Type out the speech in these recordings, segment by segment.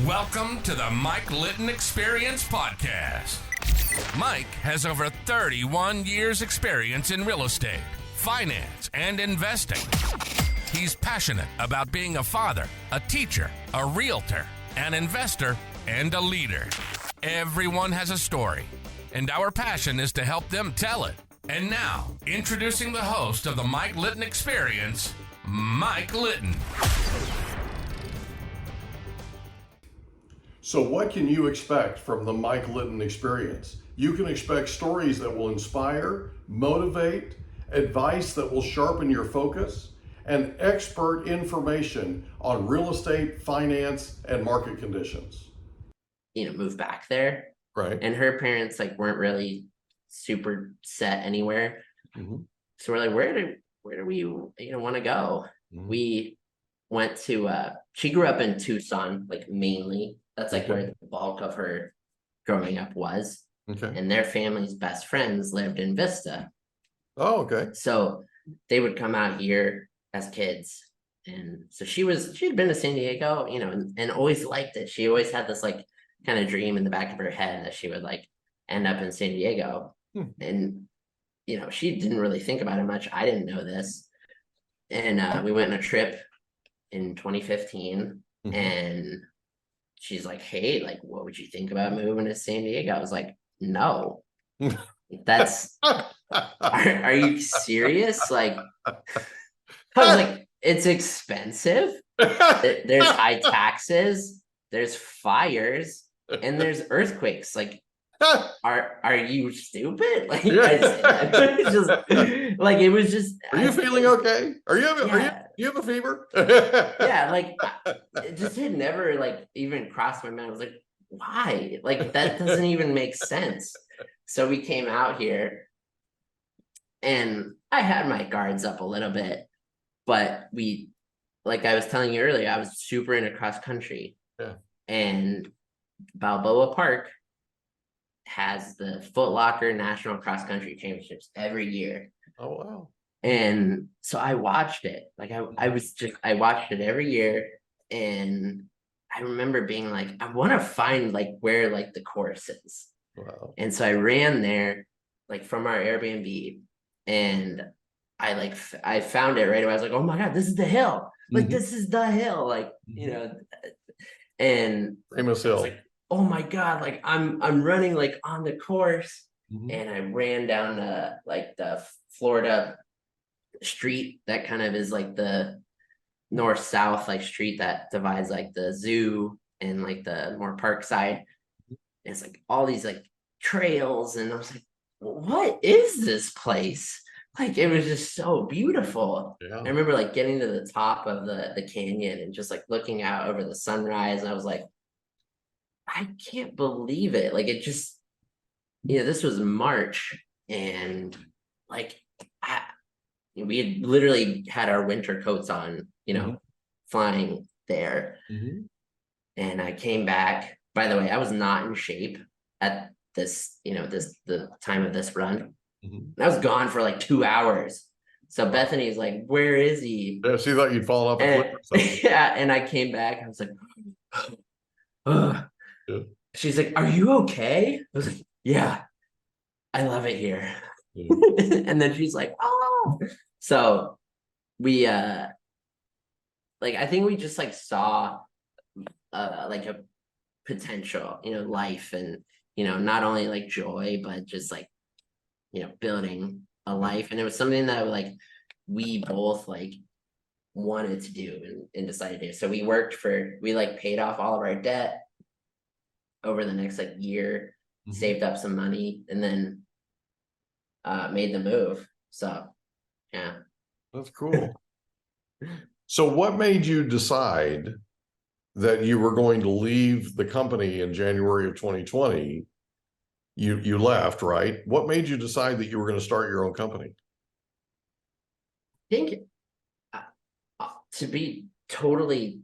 Welcome to the Mike Litton Experience podcast. Mike has over 31 years experience in real estate, finance, and investing. He's passionate about being a father, a teacher, a realtor, an investor, and a leader. Everyone has a story, and our passion is to help them tell it. And now, introducing the host of the Mike Litton Experience, Mike Litton. So what can you expect from the Mike Litton Experience? You can expect stories that will inspire, motivate, advice that will sharpen your focus, and expert information on real estate, finance, and market conditions. Move back there. Right. And her parents weren't really super set anywhere. Mm-hmm. So we're like, where do we want to go? Mm-hmm. We went to she grew up in Tucson, mainly. That's where the bulk of her growing up was. Okay. And their family's best friends lived in Vista. Oh, okay. So they would come out here as kids. And so she'd been to San Diego, and always liked it. She always had this kind of dream in the back of her head that she would end up in San Diego. And she didn't really think about it much. I didn't know this. And we went on a trip in 2015. Mm-hmm. And she's like, hey, what would you think about moving to San Diego? I was like, no. That's are you serious? I was like, it's expensive. There's high taxes, there's fires, and there's earthquakes. Are you stupid? It was just. Are you feeling okay? Are you have a fever? Yeah, it just had never even crossed my mind. I was like, why? That doesn't even make sense. So we came out here, and I had my guards up a little bit, but we, I was telling you earlier, I was super into cross country. Yeah. And Balboa Park has the Foot Locker National Cross Country Championships every year. Oh, wow. And so I watched it. I watched it every year. And I remember being I want to find where the course is. Wow. And so I ran there from our Airbnb, and I found it right away. I was like, oh my God, this is the hill. This is the hill. And famous hill. Oh my God, I'm running on the course. Mm-hmm. And I ran down the Florida street that kind of is the north-south street that divides the zoo and the more park side. And it's all these trails, and I was like, what is this place? It was just so beautiful. Yeah. I remember getting to the top of the canyon and just looking out over the sunrise, and I was like, I can't believe it. It just, this was March, and we had literally had our winter coats on, mm-hmm. flying there. Mm-hmm. And I came back. By the way, I was not in shape at this, the time of this run. Mm-hmm. I was gone for 2 hours. So Bethany's like, where is he? Yeah, she thought you'd fall off a cliff or something. Yeah, and I came back. I was like, ugh. Yeah. She's like, are you okay? I was like, yeah, I love it here. Yeah. And then she's like, oh. So we I think we just saw a potential, life, and not only joy, but just building a life. And it was something that we both wanted to do and decided to do. So we paid off all of our debt over the next year, mm-hmm. saved up some money, and then made the move. So yeah, that's cool. So what made you decide that you were going to leave the company in January of 2020? You left, right? What made you decide that you were going to start your own company? I think, to be totally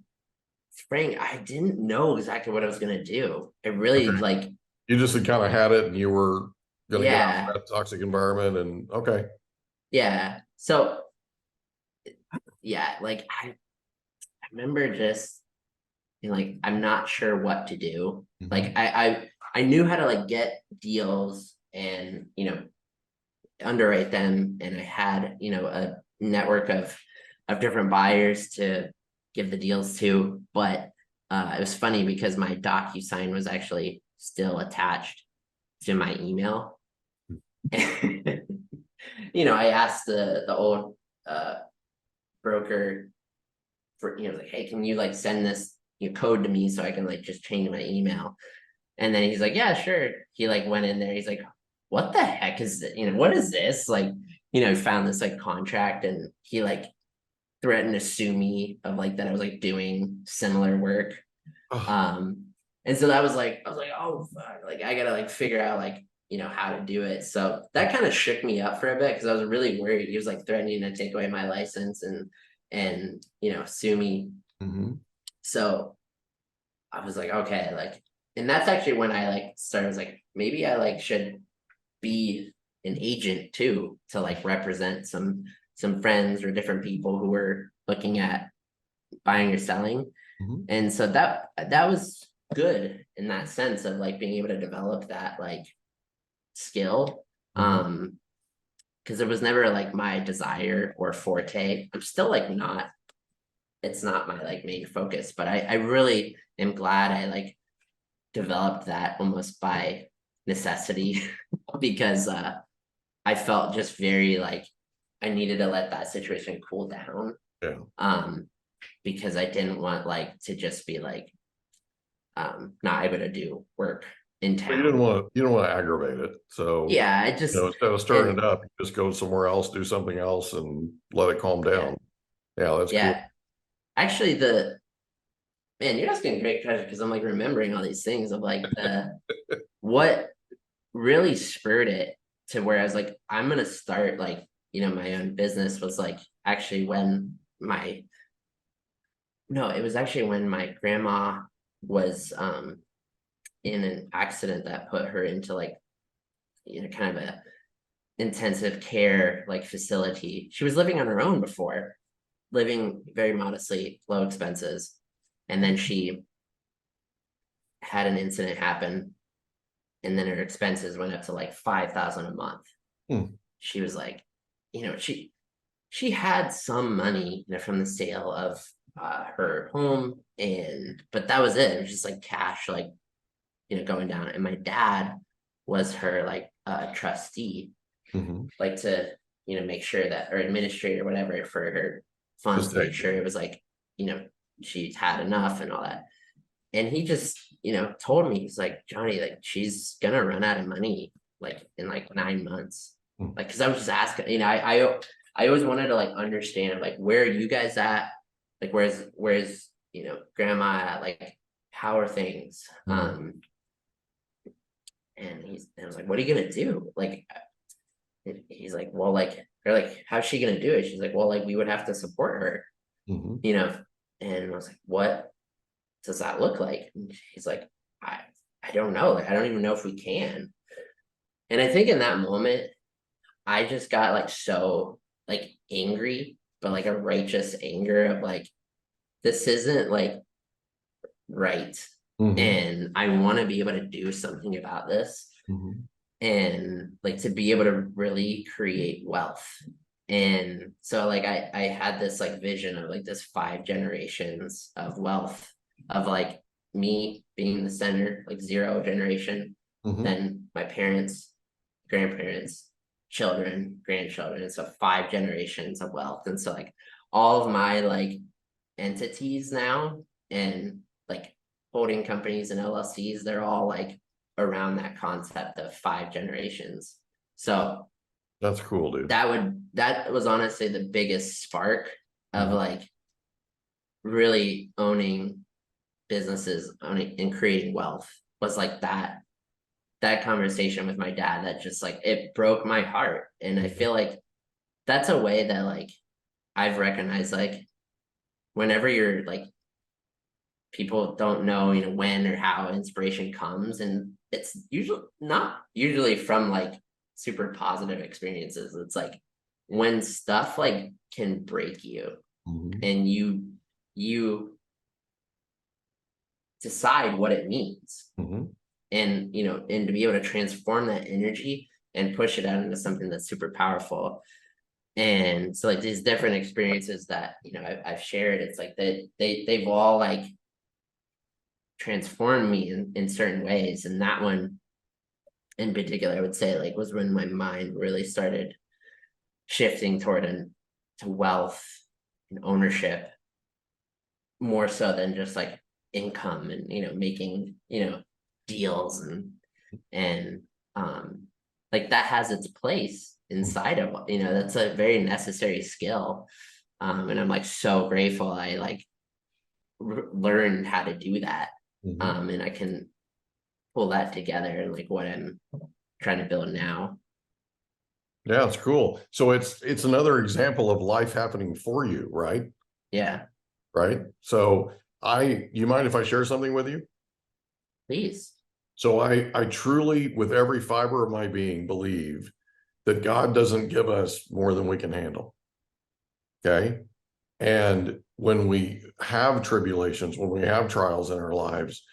frank, I didn't know exactly what I was going to do. I really you just kind of had it, and you were going to get out of that toxic environment, and okay. Yeah. So yeah, I remember just and like I'm not sure what to do. Like I knew how to like get deals and underwrite them, and I had a network of different buyers to give the deals to. But it was funny because my DocuSign was actually still attached to my email. I asked the old broker for like, hey, can you like send this code to me so I can like just change my email? And then he's like, yeah, sure. He like went in there. He's like, what the heck is it? What is this? Like, found this like contract, and he like threatened to sue me of like that I was like doing similar work. And so I was like, oh fuck, like I gotta like figure out like how to do it. So that kind of shook me up for a bit because I was really worried. He was like threatening to take away my license and sue me. So I was like, okay, like, and that's actually when I like started. I was like, maybe I like should be an agent too, to like represent some friends or different people who were looking at buying or selling. And so that was good in that sense of like being able to develop that like skill. Because it was never like my desire or forte. I'm still like not, it's not my like main focus, but I really am glad I like developed that almost by necessity because I felt just very like I needed to let that situation cool down. Because I didn't want like to just be like not able to do work in town. But you don't want to aggravate it. So yeah, I just instead of stirring it up, you just go somewhere else, do something else, and let it calm down. Yeah, that's cool. Actually, man, you're asking great questions because I'm like remembering all these things of like what really spurred it to where I was like, I'm gonna start like my own business was like actually when it was actually when my grandma was in an accident that put her into like kind of a intensive care like facility. She was living on her own before, living very modestly, low expenses, and then she had an incident happen, and then her expenses went up to like $5,000 a month. She was like, she had some money from the sale of her home, but that was it. It was just like cash, like going down. And my dad was her like trustee, like to make sure that, or administrator, whatever, for her funds, to make sure it was like she's had enough and all that. And he just told me, he's like, Jonny, like she's gonna run out of money like in like 9 months. Like, because I was just asking, I always wanted to like understand like where are you guys at, like where's grandma at, like how are things. And I was like, what are you gonna do? Like he's like, well, like they're like, how's she gonna do it? She's like, well, like we would have to support her. And I was like, what does that look like? And he's like, I don't know, like I don't even know if we can. And I think in that moment I just got like so like angry, but like a righteous anger of like, this isn't like right. And I want to be able to do something about this. And like to be able to really create wealth. And so like I had this like vision of like this 5 generations of wealth, of like me being the center, like 0 generation, then my parents, grandparents, children, grandchildren, so 5 generations of wealth. And so like all of my like entities now and like holding companies and LLCs, they're all like around that concept of 5 generations. So that's cool, dude. That was honestly the biggest spark of like really owning businesses, owning and creating wealth, was like that conversation with my dad that just like it broke my heart. And I feel like that's a way that like I've recognized, like whenever you're like people don't know when or how inspiration comes, and it's usually not usually from like super positive experiences. It's like when stuff like can break you and you decide what it means. Mm-hmm. And, and to be able to transform that energy and push it out into something that's super powerful. And so like these different experiences that, I've shared, it's like they've all like transformed me in certain ways. And that one in particular, I would say like was when my mind really started shifting to wealth and ownership more so than just like income and, making, deals and like that has its place inside of, that's a very necessary skill. And I'm like so grateful I like learned how to do that. Mm-hmm. And I can pull that together and like what I'm trying to build now. Yeah, it's cool. So it's another example of life happening for you, right? Yeah, Right. So you mind if I share something with you? please. So I truly, with every fiber of my being, believe that God doesn't give us more than we can handle. Okay. And when we have tribulations, when we have trials in our lives,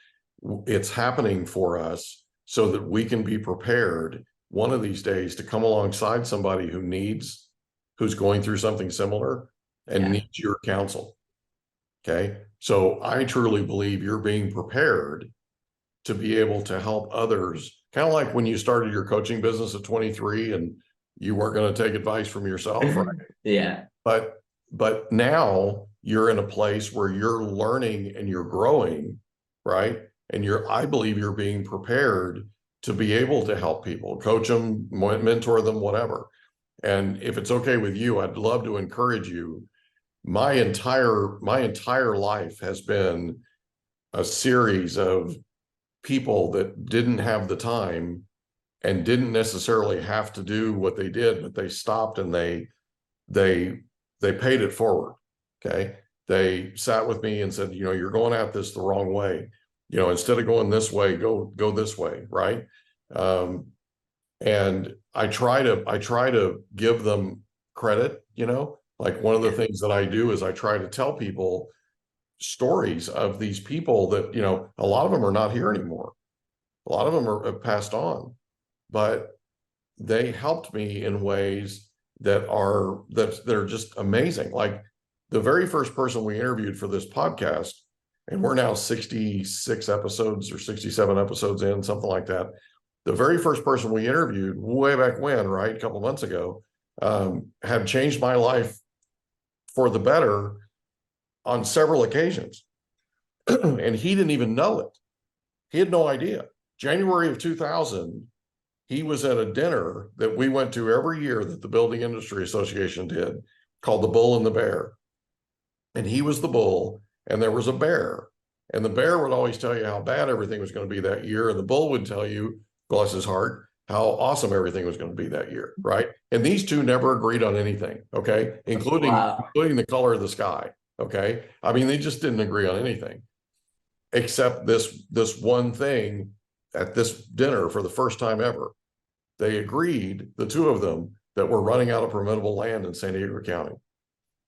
it's happening for us so that we can be prepared one of these days to come alongside somebody who's going through something similar and needs your counsel. Okay. So I truly believe you're being prepared to be able to help others, kind of like when you started your coaching business at 23 and you weren't going to take advice from yourself, right? Yeah. But now you're in a place where you're learning and you're growing, right? And I believe you're being prepared to be able to help people, coach them, mentor them, whatever. And if it's okay with you, I'd love to encourage you. My entire life has been a series of people that didn't have the time and didn't necessarily have to do what they did, but they stopped and they paid it forward. Okay. They sat with me and said, you're going at this the wrong way. Instead of going this way, go this way. Right. And I try to give them credit, like one of the things that I do is I try to tell people stories of these people that, a lot of them are not here anymore. A lot of them have passed on, but they helped me in ways that are just amazing. Like the very first person we interviewed for this podcast, and we're now 66 episodes or 67 episodes in, something like that. The very first person we interviewed way back when, right, a couple of months ago, had changed my life for the better on several occasions. And he didn't even know it. He had no idea. January of 2000, he was at a dinner that we went to every year that the Building Industry Association did, called The Bull and the Bear. And he was the bull, and there was a bear. And the bear would always tell you how bad everything was going to be that year. And the bull would tell you, bless his heart, how awesome everything was going to be that year, right? And these two never agreed on anything, okay? Including the color of the sky, okay? I mean, they just didn't agree on anything, except this one thing at this dinner for the first time ever. They agreed, the two of them, that we're running out of permittable land in San Diego County.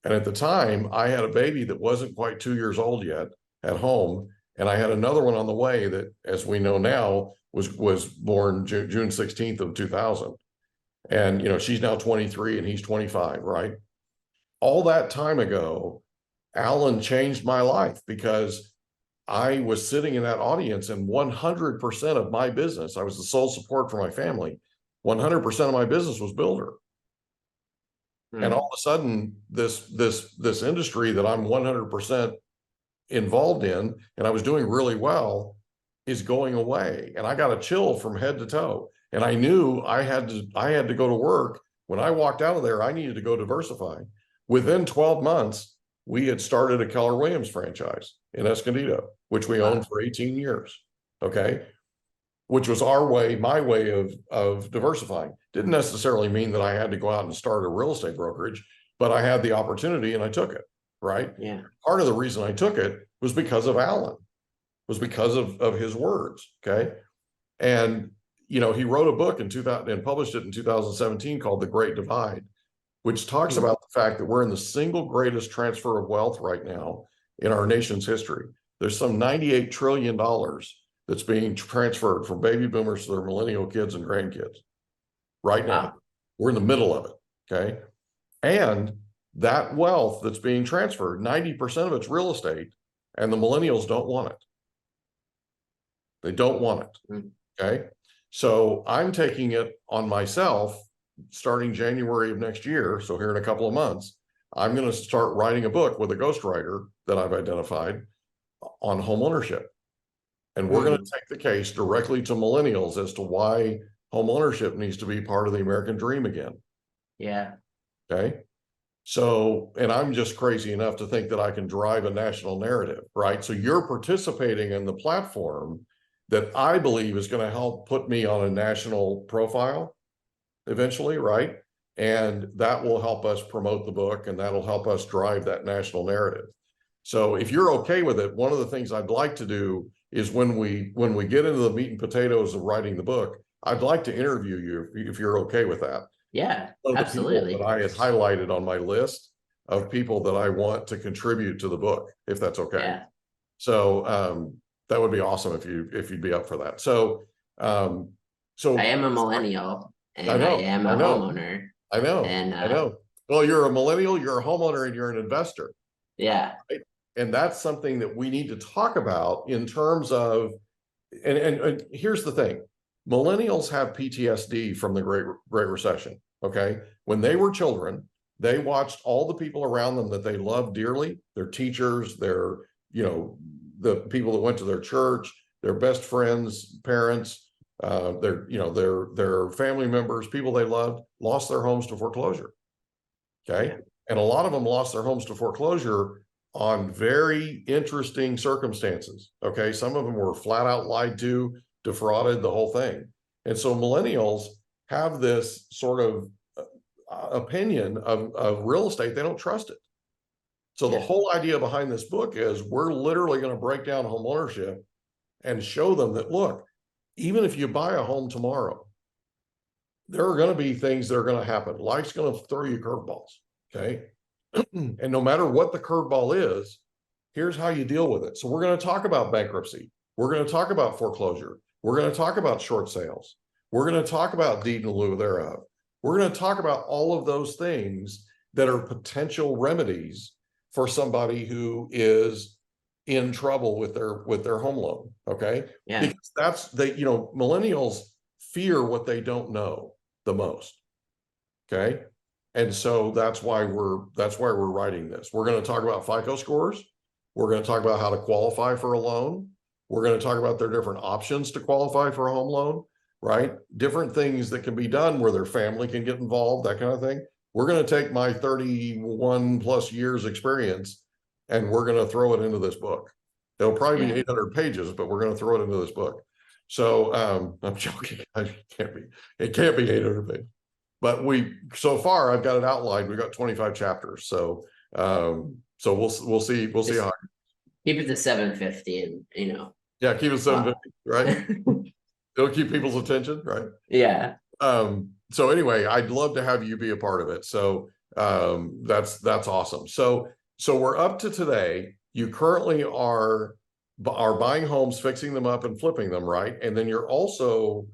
And at the time, I had a baby that wasn't quite 2 years old yet at home. And I had another one on the way that, as we know now, was born June 16th of 2000. And, she's now 23 and he's 25, right? All that time ago, Alan changed my life because I was sitting in that audience and 100% of my business, I was the sole support for my family. 100% of my business was builder. And all of a sudden, this industry that I'm 100% involved in, and I was doing really well, is going away. And I got a chill from head to toe. And I knew I had to go to work. When I walked out of there, I needed to go diversify. Within 12 months, we had started a Keller Williams franchise in Escondido, which we owned for 18 years. Okay. Which was my way of diversifying. Didn't necessarily mean that I had to go out and start a real estate brokerage, but I had the opportunity and I took it, right? Yeah. Part of the reason I took it was because of Alan, was because of his words, okay? And, he wrote a book in 2000 and published it in 2017 called The Great Divide, which talks about the fact that we're in the single greatest transfer of wealth right now in our nation's history. There's some $98 trillion that's being transferred from baby boomers to their millennial kids and grandkids right now. Wow. We're in the middle of it, okay? And that wealth that's being transferred, 90% of it's real estate, and the millennials don't want it. They don't want it, okay? So I'm taking it on myself starting January of next year. So here in a couple of months, I'm going to start writing a book with a ghostwriter that I've identified on home ownership. And we're going to take the case directly to millennials as to why home ownership needs to be part of the American dream again. Yeah. Okay. So, and I'm just crazy enough to think that I can drive a national narrative, right? So you're participating in the platform that I believe is going to help put me on a national profile eventually, right? And that will help us promote the book, and that'll help us drive that national narrative. So if you're okay with it, one of the things I'd like to do is when we get into the meat and potatoes of writing the book, I'd like to interview you if you're okay with that. Yeah, One of the absolutely. people that I had highlighted on my list of people that I want to contribute to the book, if that's okay. Yeah. So that would be awesome if you'd be up for that. So I am a millennial, and I know, I am a homeowner. I know. And I know. Well, you're a millennial, you're a homeowner, and you're an investor. Yeah. Right? And that's something that we need to talk about in terms of, and here's the thing. Millennials have PTSD from the Great Recession. Okay. When they were children, they watched all the people around them that they loved dearly, their teachers, their, the people that went to their church, their best friends, parents, their family members, people they loved, lost their homes to foreclosure. Okay. Yeah. And a lot of them lost their homes to foreclosure on very interesting circumstances. Okay. Some of them were flat out lied to, defrauded, the whole thing. And so millennials have this sort of opinion of real estate. They don't trust it. So the whole idea behind this book is we're literally going to break down home ownership and show them that, look, even if you buy a home tomorrow, there are going to be things that are going to happen. Life's going to throw you curveballs. Okay. And no matter what the curveball is, here's how you deal with it. So we're going to talk about bankruptcy. We're going to talk about foreclosure. We're going to talk about short sales. We're going to talk about deed in lieu thereof. We're going to talk about all of those things that are potential remedies for somebody who is in trouble with their home loan. Okay. Yeah. Because millennials fear what they don't know the most. Okay. And so that's why we're writing this. We're going to talk about FICO scores. We're going to talk about how to qualify for a loan. We're going to talk about their different options to qualify for a home loan, right? Different things that can be done where their family can get involved, that kind of thing. We're going to take my 31 plus years experience and we're going to throw it into this book. It'll probably be 800 pages, but we're going to throw it into this book. So I'm joking. It can't be 800 pages. But so far I've got it outlined. We've got 25 chapters. So we'll see how. Keep it to 750 and Yeah, keep it 750, right? It'll keep people's attention, right? Yeah. So anyway, I'd love to have you be a part of it. So that's awesome. So we're up to today. You currently are buying homes, fixing them up and flipping them, right? And then you're also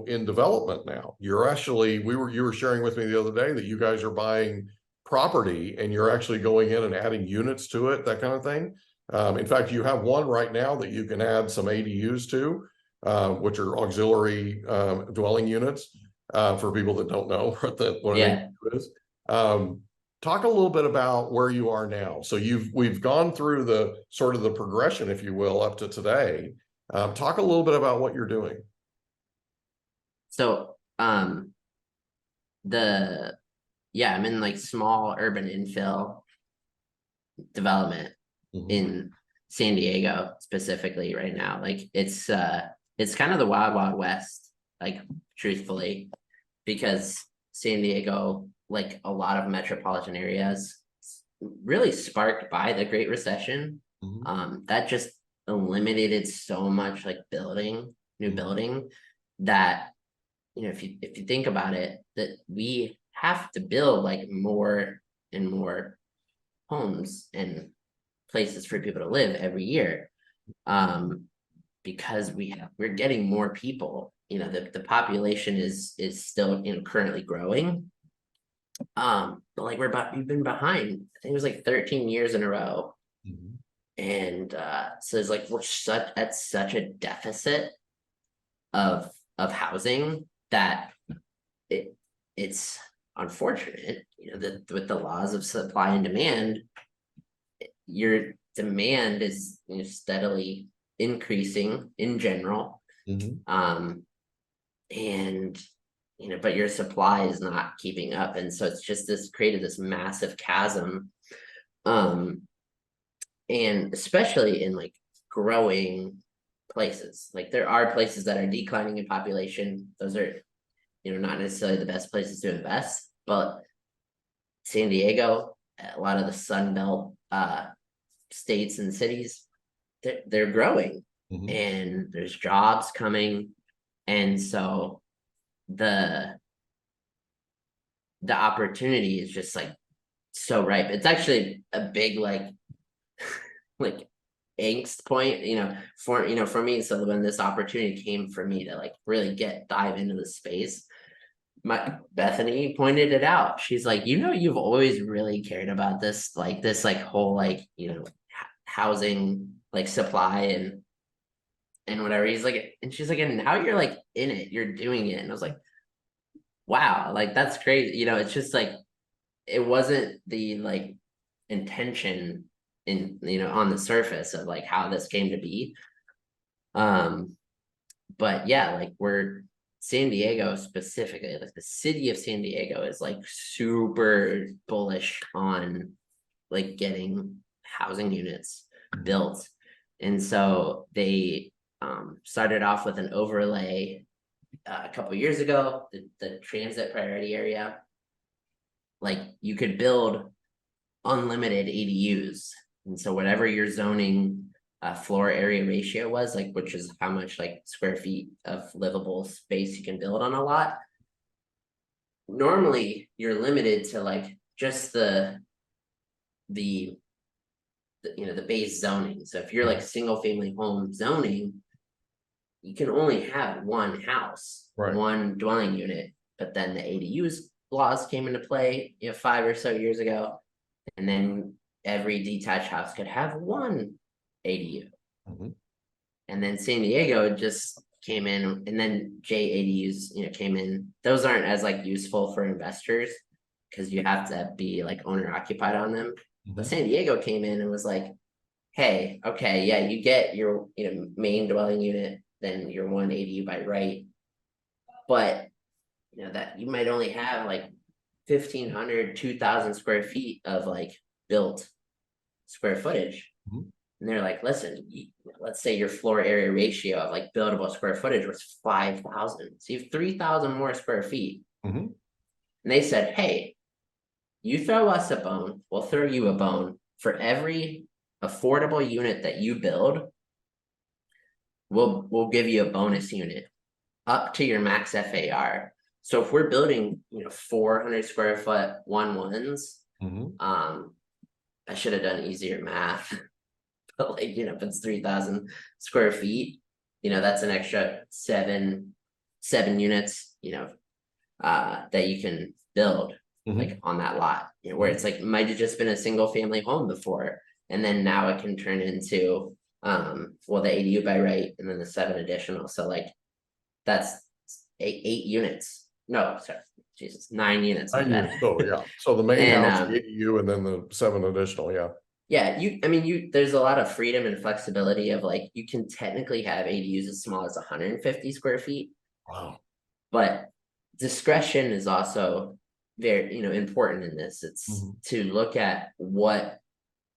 in development now. You were sharing with me the other day that you guys are buying property and you're actually going in and adding units to it, that kind of thing. In fact, you have one right now that you can add some ADUs to, which are auxiliary dwelling units, for people that don't know what an ADU is. Talk a little bit about where you are now. So we've gone through the sort of the progression, if you will, up to today. Talk a little bit about what you're doing. So I'm in like small urban infill development in San Diego specifically right now. Like it's kind of the wild, wild west, like truthfully, because San Diego, like a lot of metropolitan areas, really sparked by the Great Recession. That just eliminated so much like new building that, if you think about it, that we have to build like more and more homes and places for people to live every year. Because we're getting more people. The population is still currently growing. But like we've been behind. I think it was like 13 years in a row. Mhm. And so it's like we're at such a deficit of housing that it's unfortunate, that with the laws of supply and demand, your demand is steadily increasing in general. Mhm. And but your supply is not keeping up, and so it's just created this massive chasm. And especially in like growing places, like there are places that are declining in population. Those are not necessarily the best places to invest, but San Diego, a lot of the Sun Belt states and cities, they're growing, Mhm. and there's jobs coming, and so the opportunity is just like so ripe. It's actually a big like angst point, for me. So when this opportunity came for me to like really dive into the space, Bethany pointed it out. She's like, you've always really cared about this whole housing like supply and whatever. He's like, and she's like, and now you're like in it, you're doing it. And I was like, wow, like that's crazy. It's just like it wasn't the like intention in on the surface of like how this came to be. But yeah, like we're San Diego specifically, like the city of San Diego is like super bullish on like getting housing units built. And so they started off with an overlay a couple years ago, the transit priority area. Like you could build unlimited ADUs. And so whatever your zoning floor area ratio was, like, which is how much like square feet of livable space you can build on a lot. Normally you're limited to like just the base zoning. So if you're like single family home zoning, you can only have one house, Right. one dwelling unit. But then the ADUs laws came into play 5 or so years ago, and then every detached house could have one ADU. Mhm. And then San Diego just came in, and then JADUs came in. Those aren't as like useful for investors because you have to be like owner occupied on them. But San Diego came in and was like, hey, okay, yeah, you get your main dwelling unit, then your one ADU by right, but that you might only have like 1,500, 2,000 square feet of like built square footage. Mhm. And they're like, listen, let's say your floor area ratio of like buildable square footage was 5,000. So you have 3,000 more square feet. Mhm. And they said, hey, you throw us a bone, we'll throw you a bone. For every affordable unit that you build, we'll give you a bonus unit up to your max FAR. So if we're building 400 square foot ones, Mhm. I should have done easier math. But like, if it's 3,000 square feet, that's an extra seven units, that you can build like on that lot, where it's like might have just been a single family home before, and then now it can turn into well, the ADU by right, and then the 7 additional. So like that's eight units. No, sorry, Jesus, 9 units. My bad. So yeah. So the main And house, the ADU, and then the 7 additional. Yeah. yeah, there's a lot of freedom and flexibility of like you can technically have ADUs as small as 150 square feet. Wow. But discretion is also very important in this. It's to look at what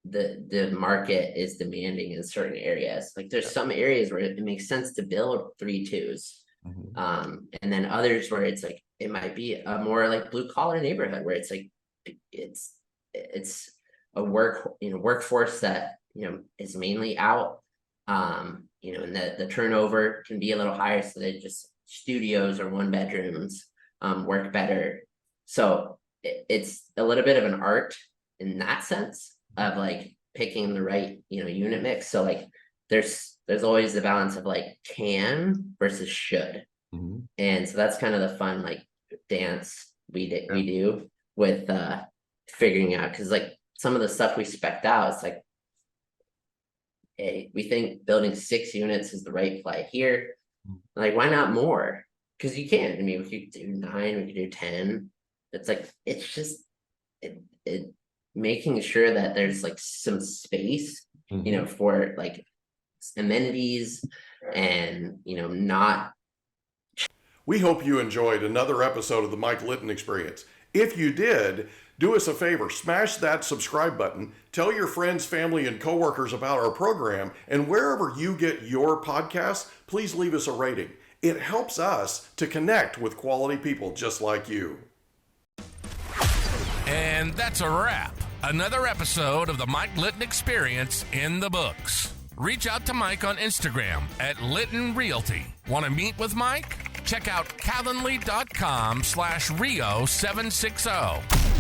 the market is demanding in certain areas. Like there's some areas where it makes sense to build 3 2s. And then others where it's like it might be a more like blue collar neighborhood where it's like it's a workforce that is mainly out, and the turnover can be a little higher, so they just studios or 1 bedrooms work better. So it's a little bit of an art in that sense of like picking the right, unit mix. So like there's always the balance of like can versus should. Mm-hmm. And so that's kind of the fun like dance we do with figuring out, because like some of the stuff we spec'd out, it's like, hey, we think building 6 units is the right play here. Like, why not more? Because you can. I mean, we could do 9, we could do 10. It's like, it's just it making sure that there's like some space, for like amenities and not. We hope you enjoyed another episode of the Mike Litton Experience. If you did, do us a favor, smash that subscribe button, tell your friends, family, and coworkers about our program, and wherever you get your podcasts, please leave us a rating. It helps us to connect with quality people just like you. And that's a wrap. Another episode of the Mike Litton Experience in the books. Reach out to Mike on Instagram at Litton Realty. Want to meet with Mike? Check out calendly.com/Rio760.